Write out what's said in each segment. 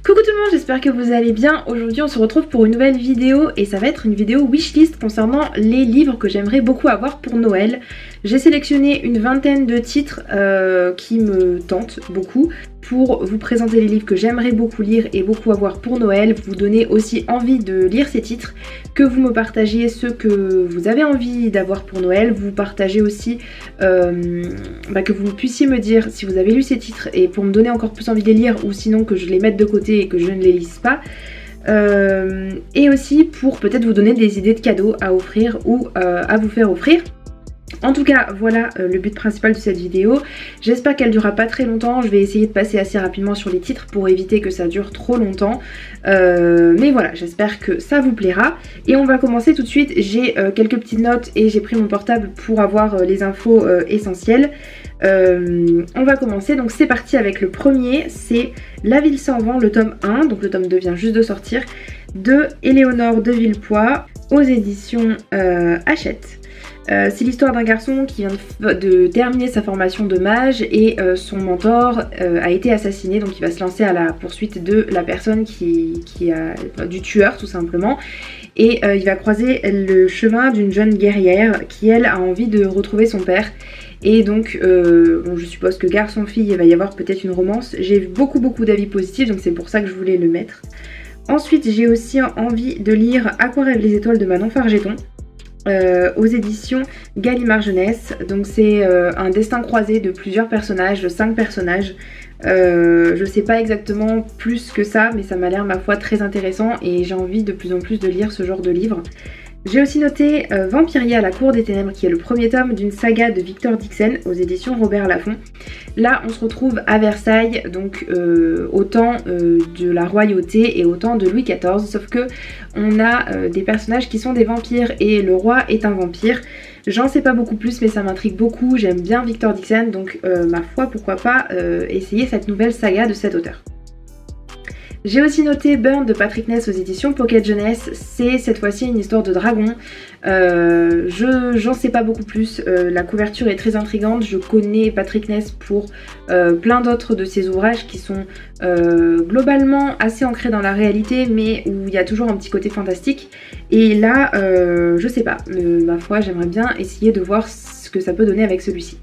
Coucou tout le monde, j'espère que vous allez bien. Aujourd'hui on se retrouve pour une nouvelle vidéo et ça va être une vidéo wishlist concernant les livres que j'aimerais beaucoup avoir pour Noël. J'ai sélectionné une vingtaine de titres qui me tentent beaucoup pour vous présenter les livres que j'aimerais beaucoup lire et beaucoup avoir pour Noël, vous donner aussi envie de lire ces titres, que vous me partagiez ceux que vous avez envie d'avoir pour Noël, vous partagez aussi que vous puissiez me dire si vous avez lu ces titres et pour me donner encore plus envie de les lire ou sinon que je les mette de côté et que je ne les lise pas. Et aussi pour peut-être vous donner des idées de cadeaux à offrir ou à vous faire offrir. En tout cas, voilà le but principal de cette vidéo. J'espère qu'elle durera pas très longtemps. Je vais essayer de passer assez rapidement sur les titres pour éviter que ça dure trop longtemps. Mais voilà, j'espère que ça vous plaira. Et on va commencer tout de suite. J'ai quelques petites notes et j'ai pris mon portable pour avoir les infos essentielles. On va commencer, donc c'est parti avec le premier, c'est La Ville sans vent, le tome 1, donc le tome 2 vient juste de sortir, de Éléonore de Villepoix, aux éditions Hachette. C'est l'histoire d'un garçon qui vient de terminer sa formation de mage et son mentor a été assassiné, donc il va se lancer à la poursuite de la personne du tueur tout simplement. Et il va croiser le chemin d'une jeune guerrière qui elle a envie de retrouver son père. Et donc je suppose que garçon-fille il va y avoir peut-être une romance. J'ai vu beaucoup d'avis positifs, donc c'est pour ça que je voulais le mettre. Ensuite j'ai aussi envie de lire À quoi rêvent les étoiles de Manon Fargeton. Aux éditions Gallimard Jeunesse. Donc c'est un destin croisé de plusieurs personnages, de 5 personnages. Je sais pas exactement plus que ça, mais ça m'a l'air ma foi très intéressant et j'ai envie de plus en plus de lire ce genre de livre. J'ai aussi noté Vampiria à la cour des ténèbres, qui est le premier tome d'une saga de Victor Dixon aux éditions Robert Laffont. Là on se retrouve à Versailles, donc au temps de la royauté et au temps de Louis XIV, sauf que on a des personnages qui sont des vampires et le roi est un vampire. J'en sais pas beaucoup plus mais ça m'intrigue beaucoup, j'aime bien Victor Dixon, donc ma foi pourquoi pas essayer cette nouvelle saga de cet auteur. J'ai aussi noté Burn de Patrick Ness aux éditions Pocket Jeunesse. C'est cette fois-ci une histoire de dragon. J'en sais pas beaucoup plus. La couverture est très intrigante. Je connais Patrick Ness pour plein d'autres de ses ouvrages qui sont globalement assez ancrés dans la réalité, mais où il y a toujours un petit côté fantastique. Et là, je sais pas. Ma foi, j'aimerais bien essayer de voir ce que ça peut donner avec celui-ci.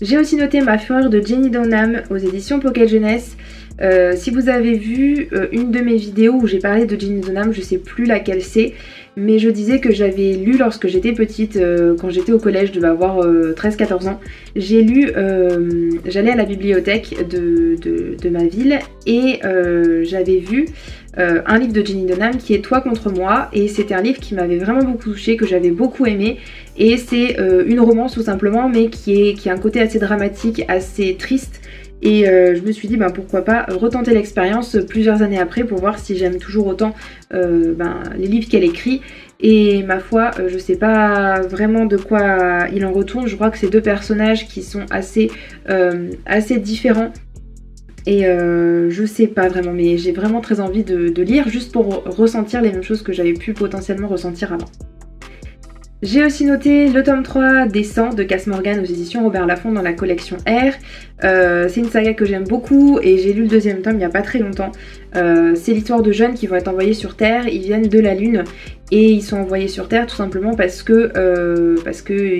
J'ai aussi noté Ma fureur de Jenny Donham aux éditions Pocket Jeunesse. Si vous avez vu une de mes vidéos où j'ai parlé de Jenny Donham, je sais plus laquelle c'est, mais je disais que j'avais lu lorsque j'étais petite, quand j'étais au collège, je devais avoir 13-14 ans. J'ai lu, j'allais à la bibliothèque de ma ville et j'avais vu un livre de Jenny Donham qui est Toi contre moi, et c'était un livre qui m'avait vraiment beaucoup touchée, que j'avais beaucoup aimé, et c'est une romance tout simplement, mais qui a un côté assez dramatique, assez triste. Et je me suis dit pourquoi pas retenter l'expérience plusieurs années après pour voir si j'aime toujours autant les livres qu'elle écrit. Et ma foi, je sais pas vraiment de quoi il en retourne. Je crois que c'est deux personnages qui sont assez différents. Et je sais pas vraiment, mais j'ai vraiment très envie de lire juste pour ressentir les mêmes choses que j'avais pu potentiellement ressentir avant. J'ai aussi noté le tome 3 des 100 de Cass Morgan aux éditions Robert Laffont dans la collection R. C'est une saga que j'aime beaucoup et j'ai lu le deuxième tome il n'y a pas très longtemps. C'est l'histoire de jeunes qui vont être envoyés sur Terre, ils viennent de la Lune et ils sont envoyés sur Terre tout simplement parce que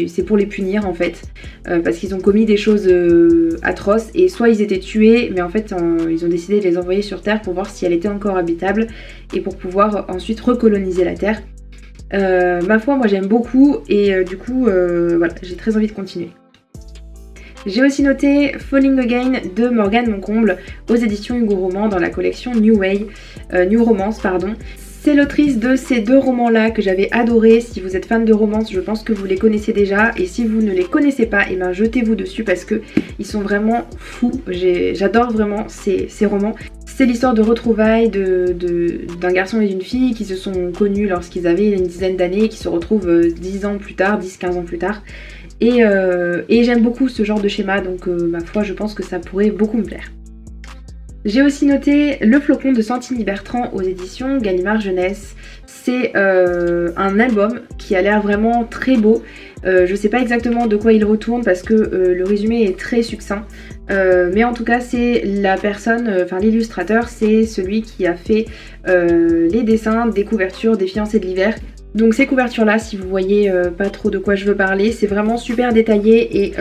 c'est pour les punir en fait. Parce qu'ils ont commis des choses atroces et soit ils étaient tués, mais en fait ils ont décidé de les envoyer sur Terre pour voir si elle était encore habitable et pour pouvoir ensuite recoloniser la Terre. Ma foi, moi j'aime beaucoup et du coup voilà, j'ai très envie de continuer. J'ai aussi noté Falling Again de Morgane Moncomble aux éditions Hugo Roman dans la collection New Romance. C'est l'autrice de ces deux romans-là que j'avais adoré. Si vous êtes fan de romance, je pense que vous les connaissez déjà. Et si vous ne les connaissez pas, jetez-vous dessus parce que ils sont vraiment fous. J'adore vraiment ces romans. C'est l'histoire de retrouvailles d'un garçon et d'une fille qui se sont connus lorsqu'ils avaient une dizaine d'années et qui se retrouvent 10 ans plus tard, 10-15 ans plus tard. Et j'aime beaucoup ce genre de schéma, donc ma foi, je pense que ça pourrait beaucoup me plaire. J'ai aussi noté Le Flocon de Santini Bertrand aux éditions Gallimard Jeunesse. C'est un album qui a l'air vraiment très beau. Je sais pas exactement de quoi il retourne parce que le résumé est très succinct. Mais en tout cas, c'est la personne, l'illustrateur, c'est celui qui a fait les dessins des couvertures des Fiancés de l'hiver. Donc ces couvertures là, si vous voyez pas trop de quoi je veux parler, c'est vraiment super détaillé et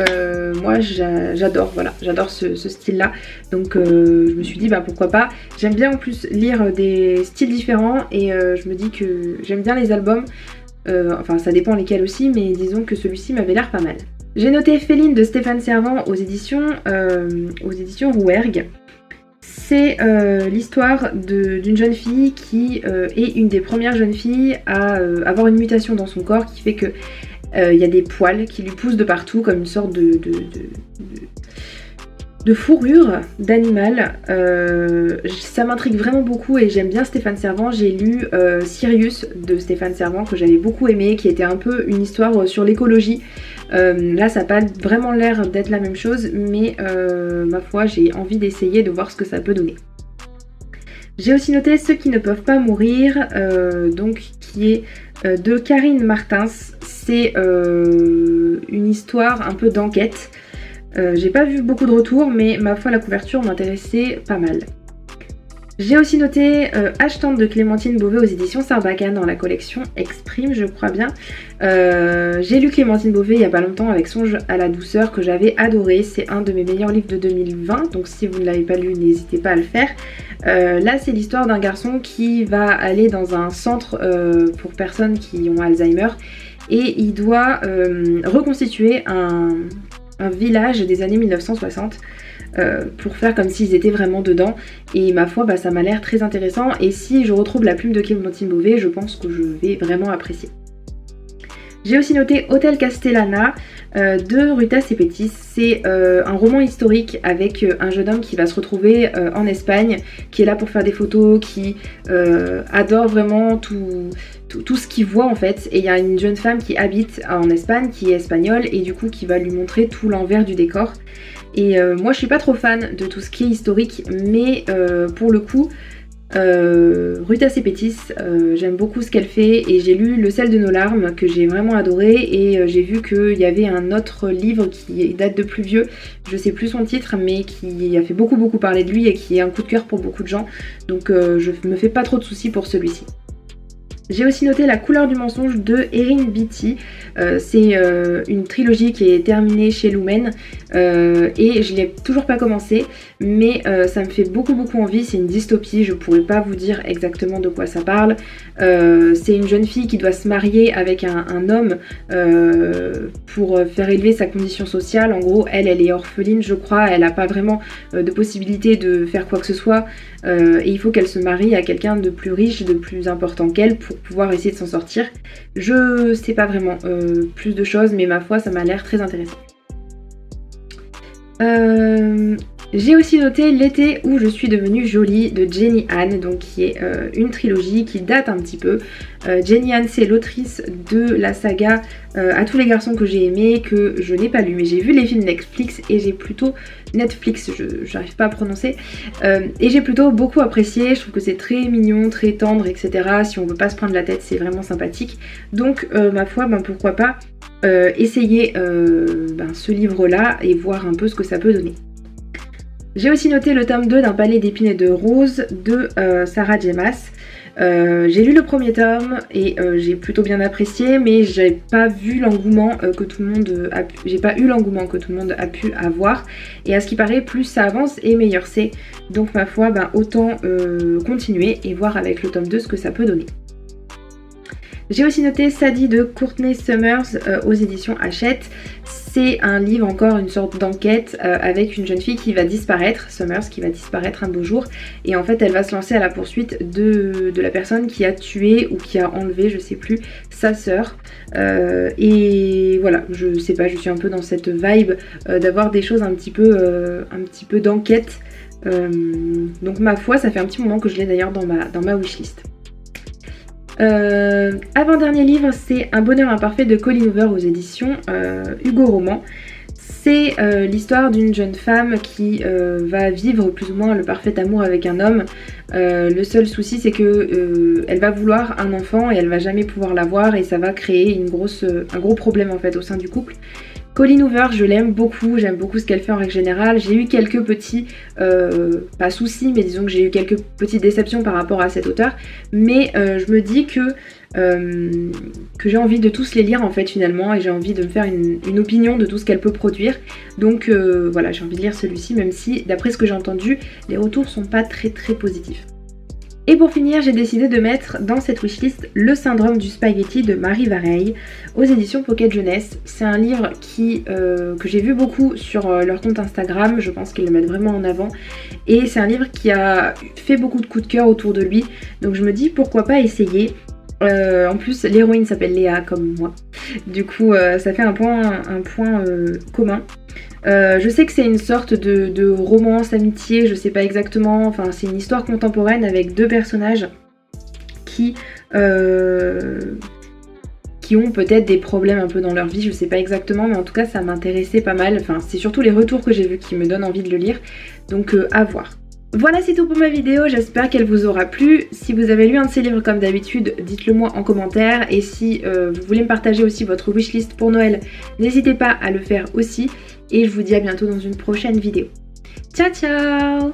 moi j'adore, voilà, j'adore ce style là. Donc je me suis dit bah pourquoi pas. J'aime bien en plus lire des styles différents et je me dis que j'aime bien les albums. Enfin ça dépend lesquels aussi, mais disons que celui-ci m'avait l'air pas mal. J'ai noté Féline de Stéphane Servan aux éditions Rouergue. C'est l'histoire d'une jeune fille qui est une des premières jeunes filles à avoir une mutation dans son corps qui fait que y a des poils qui lui poussent de partout comme une sorte de fourrure d'animal. Ça m'intrigue vraiment beaucoup et j'aime bien Stéphane Servan. J'ai lu Sirius de Stéphane Servan que j'avais beaucoup aimé, qui était un peu une histoire sur l'écologie. Là ça n'a pas vraiment l'air d'être la même chose, mais ma foi j'ai envie d'essayer de voir ce que ça peut donner. J'ai aussi noté Ceux qui ne peuvent pas mourir, donc qui est de Karine Martins. C'est une histoire un peu d'enquête. J'ai pas vu beaucoup de retours, mais ma foi la couverture m'intéressait pas mal. J'ai aussi noté Achetante de Clémentine Beauvais aux éditions Sarbacane dans la collection Exprime, je crois bien. J'ai lu Clémentine Beauvais il y a pas longtemps avec Songe à la douceur que j'avais adoré. C'est un de mes meilleurs livres de 2020, donc si vous ne l'avez pas lu, n'hésitez pas à le faire. Là, c'est l'histoire d'un garçon qui va aller dans un centre pour personnes qui ont Alzheimer et il doit reconstituer un village des années 1960 pour faire comme s'ils étaient vraiment dedans et ma foi ça m'a l'air très intéressant et si je retrouve la plume de Clémentine Beauvais je pense que je vais vraiment apprécier. J'ai aussi noté Hôtel Castellana de Ruta Sepetys. C'est un roman historique avec un jeune homme qui va se retrouver en Espagne, qui est là pour faire des photos, qui adore vraiment tout ce qu'il voit en fait. Et il y a une jeune femme qui habite en Espagne, qui est espagnole, et du coup qui va lui montrer tout l'envers du décor. Et moi je suis pas trop fan de tout ce qui est historique, mais pour le coup, Ruta Sepetys, j'aime beaucoup ce qu'elle fait et j'ai lu Le sel de nos larmes que j'ai vraiment adoré et j'ai vu qu'il y avait un autre livre qui date de plus vieux, je sais plus son titre mais qui a fait beaucoup parler de lui et qui est un coup de cœur pour beaucoup de gens, donc je me fais pas trop de soucis pour celui-ci. J'ai aussi noté La couleur du mensonge de Erin Beatty. C'est une trilogie qui est terminée chez Lumen et je l'ai toujours pas commencé, mais ça me fait beaucoup envie. C'est une dystopie, je pourrais pas vous dire exactement de quoi ça parle. C'est une jeune fille qui doit se marier avec un homme pour faire élever sa condition sociale. En gros, elle est orpheline, je crois, elle a pas vraiment de possibilité de faire quoi que ce soit. Et il faut qu'elle se marie à quelqu'un de plus riche, de plus important qu'elle pour pouvoir essayer de s'en sortir. Je sais pas vraiment plus de choses, mais ma foi ça m'a l'air très intéressant. J'ai aussi noté L'été où je suis devenue jolie de Jenny Han, donc qui est une trilogie qui date un petit peu. Jenny Han, c'est l'autrice de la saga À tous les garçons que j'ai aimé, que je n'ai pas lu, mais j'ai vu les films Netflix et j'ai plutôt j'arrive pas à prononcer, et j'ai plutôt beaucoup apprécié. Je trouve que c'est très mignon, très tendre, etc. Si on veut pas se prendre la tête, c'est vraiment sympathique. Donc ma foi, pourquoi pas essayer ce livre-là et voir un peu ce que ça peut donner. J'ai aussi noté le tome 2 d'Un palais d'épines et de roses de Sarah J. Maas. J'ai lu le premier tome et j'ai plutôt bien apprécié, mais j'ai pas eu l'engouement que tout le monde a pu avoir. Et à ce qui paraît, plus ça avance et meilleur c'est. Donc ma foi, autant continuer et voir avec le tome 2 ce que ça peut donner. J'ai aussi noté Sadie de Courtney Summers aux éditions Hachette. C'est un livre, encore une sorte d'enquête avec une jeune fille qui va disparaître, Summers, qui va disparaître un beau jour. Et en fait, elle va se lancer à la poursuite de la personne qui a tué ou qui a enlevé, je sais plus, sa sœur. Et voilà, je sais pas, je suis un peu dans cette vibe d'avoir des choses un petit peu d'enquête. Donc ma foi, ça fait un petit moment que je l'ai d'ailleurs dans ma wishlist. Avant-dernier livre, c'est Un bonheur imparfait de Colleen Hoover aux éditions Hugo Roman. C'est l'histoire d'une jeune femme qui va vivre plus ou moins le parfait amour avec un homme. Le seul souci c'est que elle va vouloir un enfant et elle va jamais pouvoir l'avoir et ça va créer un gros problème en fait au sein du couple. Colleen Hoover, je l'aime beaucoup, j'aime beaucoup ce qu'elle fait en règle générale. J'ai eu quelques petits, pas soucis, mais disons que j'ai eu quelques petites déceptions par rapport à cet auteur. Mais je me dis que j'ai envie de tous les lire en fait finalement et j'ai envie de me faire une opinion de tout ce qu'elle peut produire. Donc voilà, j'ai envie de lire celui-ci même si d'après ce que j'ai entendu, les retours sont pas très positifs. Et pour finir, j'ai décidé de mettre dans cette wishlist Le syndrome du spaghetti de Marie Vareille aux éditions Pocket Jeunesse. C'est un livre que j'ai vu beaucoup sur leur compte Instagram, je pense qu'ils le mettent vraiment en avant. Et c'est un livre qui a fait beaucoup de coups de cœur autour de lui, donc je me dis pourquoi pas essayer. En plus, l'héroïne s'appelle Léa comme moi, du coup ça fait un point commun. Je sais que c'est une sorte de romance, amitié, je sais pas exactement, enfin c'est une histoire contemporaine avec deux personnages qui ont peut-être des problèmes un peu dans leur vie, je sais pas exactement, mais en tout cas ça m'intéressait pas mal, enfin c'est surtout les retours que j'ai vus qui me donnent envie de le lire, donc à voir. Voilà, c'est tout pour ma vidéo, j'espère qu'elle vous aura plu. Si vous avez lu un de ces livres comme d'habitude, dites-le moi en commentaire. Et si vous voulez me partager aussi votre wishlist pour Noël, n'hésitez pas à le faire aussi. Et je vous dis à bientôt dans une prochaine vidéo. Ciao ciao!